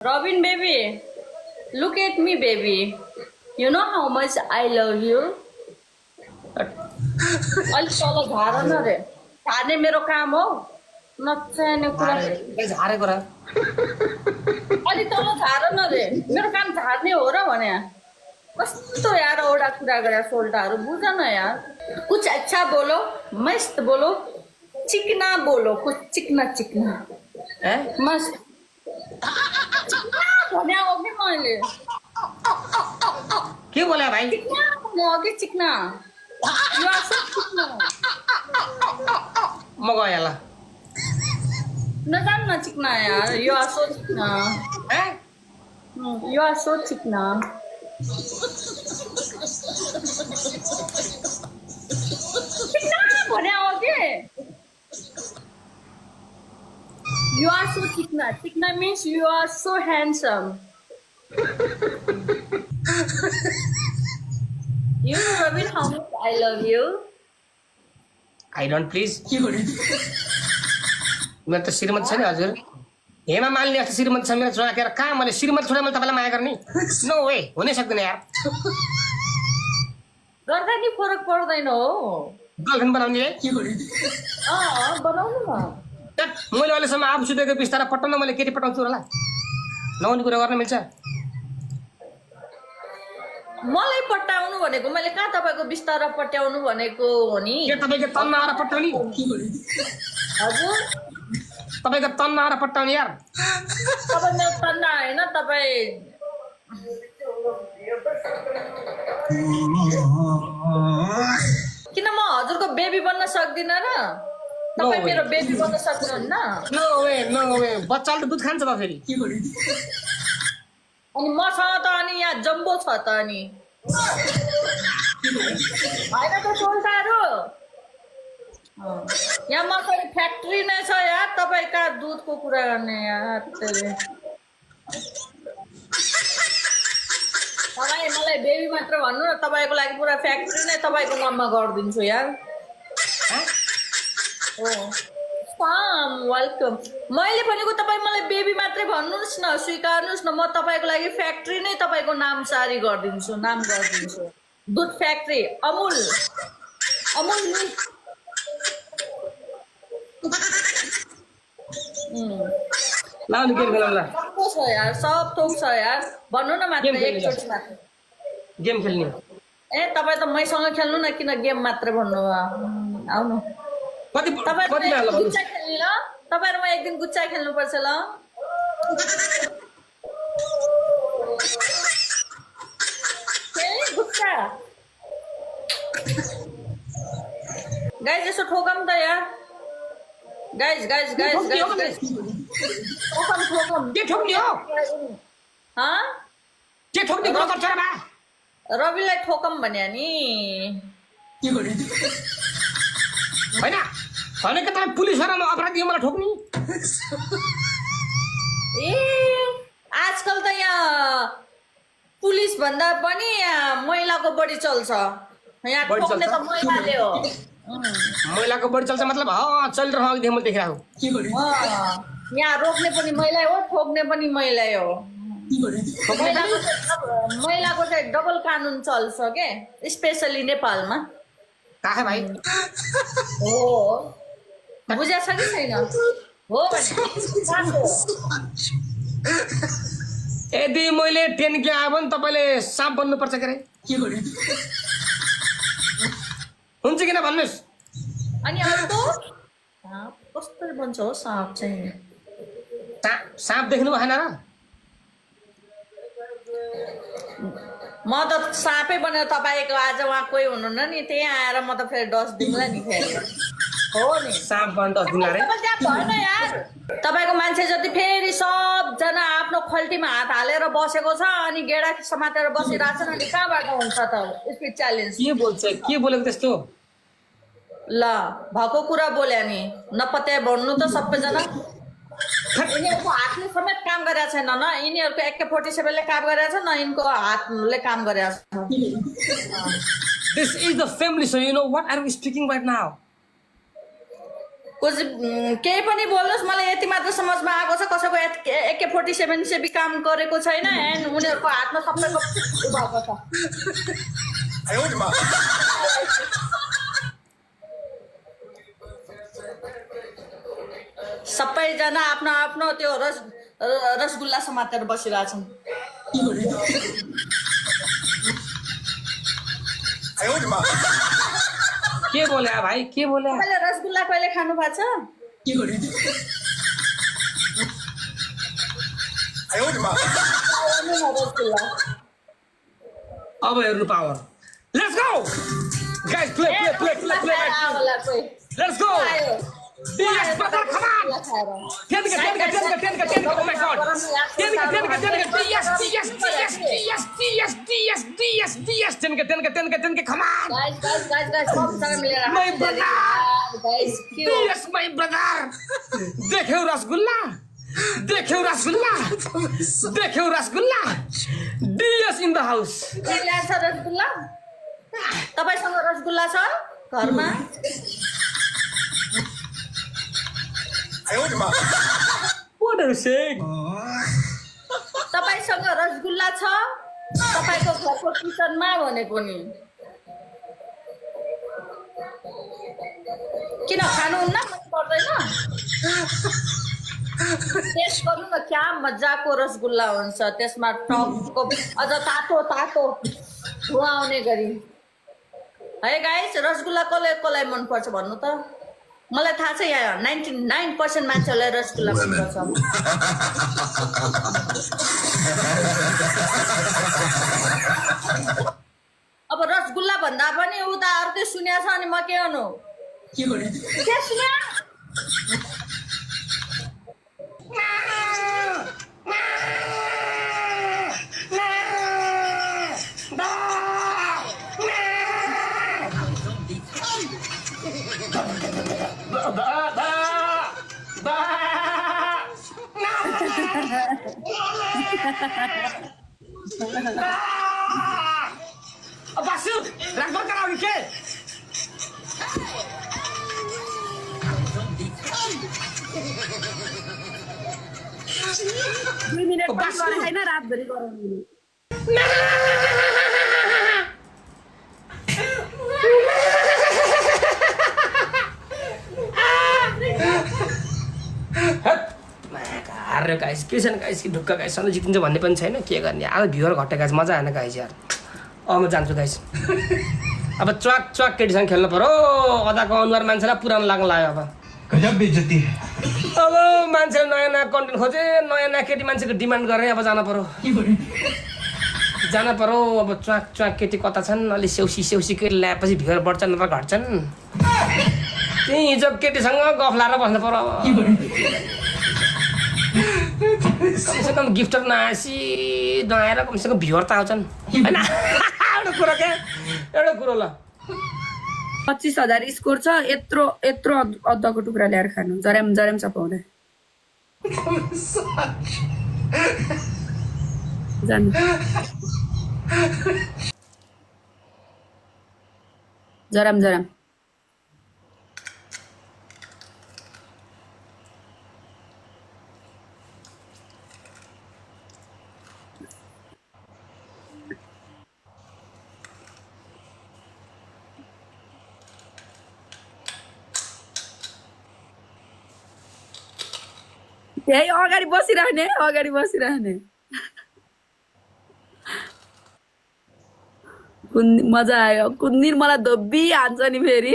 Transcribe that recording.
Robin, baby, look at me, baby. You know how much I love you? अलिक तल झार न रे झार्ने मेरो काम हो नचाहिने कुरा झारेको र अलिक तल झार न रे मेरो काम झार्ने हो र भने कस्तो यार औडा कुरा गरे सोल्टाहरू बुझ न यार कुछ अच्छा बोलो मस्त बोलो चिकना बोलो कुछ चिकना चिकना मस्त भने अघि मैले के बोले भाइ चिकना भने अघि चिकना You are so चिकना म गएँ ल नजान न चिकना यार You are so चिकना You are so चिकना चिकना भने अघि You are so चिकना चिकना means you are so handsome You know Robin how much I love you I don't please मेरो त श्रीमती छ नि हजुर हेमा मालिनी जस्तो श्रीमती छ मेरो छोरा कहाँ मैले श्रीमती छोरा मैले तपाईँलाई माया गर्ने नो वे हुनै सक्दैन यार गर्दा नि फरक पर्दैन हो गर्लफ्रेन्ड बनाउने है बनाउनु न मैले अहिलेसम्म आफू सुतेको बिस्तारा पठाउन मैले केटी पठाउँछु होला नहुने कुरा गर्न मिल्छ मलाई पट्याउनु भनेको मैले कहाँ तपाईँको बिस्तारा पट्याउनु भनेको हो नि तपाईँको तनमा आएर पठाउने हजुर तपाईँको तनमा आएर पठाउने यार तपाईँ मेरो तन्ना होइन तपाईँ किन म हजुरको बेबी बन्न सक्दिनँ र तपाईँ मेरो बेबी बन्न सक्नुहुन्न नो वे बच्चाले त दुध खान्छ त फेरि अनि मसँग त अनि यहाँ जम्बो छ त अनि होइन त सोल्टाहरू यहाँ मसँग फ्याक्ट्री नै छ यार तपाईँ कहाँ दुधको कुरा गर्ने यार तपाईँ मलाई बेबी मात्र भन्नु न तपाईँको लागि पुरा फ्याक्ट्री नै तपाईँको नाममा गरिदिन्छु यार हो वेलकम मैले भनेको तपाईँ मलाई बेबी मात्रै भन्नुहोस् न स्वीकार्नुहोस् न म तपाईँको लागि फ्याक्ट्री नै तपाईँको नाम जारी गरिदिन्छु नाम गरिदिन्छु दुध फ्याक्ट्री अमुल अमुल छ यार सब थोक छ यार भन्नु न मात्र एकचोटि मात्र गेम खेल्ने ए तपाईँ त मैसँग खेल्नु न किन गेम मात्रै भन्नु आउनु गुच्चा खेल्ने ल तपाईँहरू म एक दिन गुच्चा खेल्नुपर्छ ल गुच्चा गाइज यसो ठोकम त यार गाइज गाइज गाइज गाइज ठोकम ठोकम के ठोक्ने हो के ठोक्ने कुरो गर्छ र बा रविलाई ठोकम भन्या नि होइन भनेको तपाईँ पुलिस भएर अपराधी मलाई ठोक्ने ए आजकल त यहाँ पुलिस भन्दा पनि यहाँ महिलाको बढी चल्छ यहाँ ठोक्ने त महिलाले हो महिलाको बढी चल्छ मतलब चलिरहेको मैले देखिरहेको यहाँ रोक्ने पनि महिला हो ठोक्ने पनि महिला हो महिलाको चाहिँ डबल कानुन चल्छ के स्पेसली नेपालमा कहाँ भाइ हो बुझा छ कि छैन हो यदि मैले 10 के आयो भने तपाईँले साँप बन्नुपर्छ के अरे हुन्छ किन भन्नुहोस् अनि अर्को कस्तो बन्छ हो साँप चाहिँ साँप देख्नु भएन र म त साँपै बनेर तपाईँको आज उहाँ कोही हुनुहुन्न नि त्यही आएर म त फेरि डस दिउँला नि फेरि हो नि साँप बन्न डस दिउँला रे भएन यार तपाईँको मान्छे जति फेरि सबजना आफ्नो खल्टीमा हात हालेर बसेको छ अनि गेडा समातेर बसिरहेको छ अनि कहाँबाट हुन्छ त स्पिड च्यालेन्ज के बोलेको त्यस्तो ल भएको कुरा बोल्या नि नपत्या भन्नु त सबैजना यिनीहरूको हातले समेत काम गरेको छैन न यिनीहरूको AK-47ले काम गरेको छ न यिनको हातले काम गरेको छ This is the family, so you know what are we speaking right now? केही पनि बोल्नुहोस् मलाई यति मात्र समझमा आएको छ कसैको AK47 से भी काम गरेको छैन एन्ड उनीहरूको हातमा सबैको भएको छ सबैजना आफ्नो आफ्नो त्यो रसगुल्ला समातेर बसिरहेछन् के बोले भाइ के बोले तपाईँले रसगुल्ला कहिले खानु भएको छ रसगुल्ला अब हेर्नु power let's go guys play let's go Yes, brother, come on! 10 oh my god! 10 come on! Guys, सबजना मिलेर My brother! guys Yes, my brother! देख्यौ rasgulla DS in the house ल्याएर छ रसगुल्ला तपाईसँग रसगुल्ला छ घरमा What are you saying? तपाईसँग रसगुल्ला छ तपाईको घरको किचनमा भनेको नि किन खानुहुन्न मन पर्दैन टेस्ट गर्नु न क्या मजाको रसगुल्ला हुन्छ त्यसमा टकको अझ तातो धुवा आउने गरी है गाइस रसगुल्ला कसलाई मन पर्छ भन्नु त मलाई थाहा छ यहाँ 99% मान्छेलाई रसगुल्ला मन पर्छ अब रसगुल्ला भन्दा पनि उता अर्कै सुन्या छ अनि म के गर्नु के सुन्या Basu, rangkul karaoke. 2 मिनेट पनि गरे छैन रातभरि गराउनु अरे गाइस के छैन गाइस कि ढुक्क गाइस सधैँ जितिन्छ भन्ने पनि छैन के गर्ने अब भ्युवर घट्यो गाइस मजा आएन गाइस यार अब म जान्छु गाइस अब च्वाक केटीसँग खेल्नु पर्यो अदाको अनुहार मान्छेलाई पुरानो लाग्न लाग्यो अब गजब बेइज्जती है अब मान्छेले नयाँ कन्टेन्ट खोजे नयाँ केटी मान्छेको डिमान्ड गरेर अब जान पर्यो अब च्वाक केटी कता छन् अलि सेउसी केटी ल्याएपछि भ्युवर बढ्छन् नत्र घट्छन् त्यही हिजो केटीसँग गफ लाएर बस्नु पर्यो अब कमसेकम गिफ्टर नआएर कमसेकम भ्युवर त आउँछन् होइन एउटा कुरो ल 25,000 स्कोर छ यत्रो अद्दको टुक्रा ल्याएर खानु जराम चपाउँदा जानु जराम त्यही अगाडि बसिरहने मजा आयो कुन्दिन मलाई धोबी हान्छ नि फेरि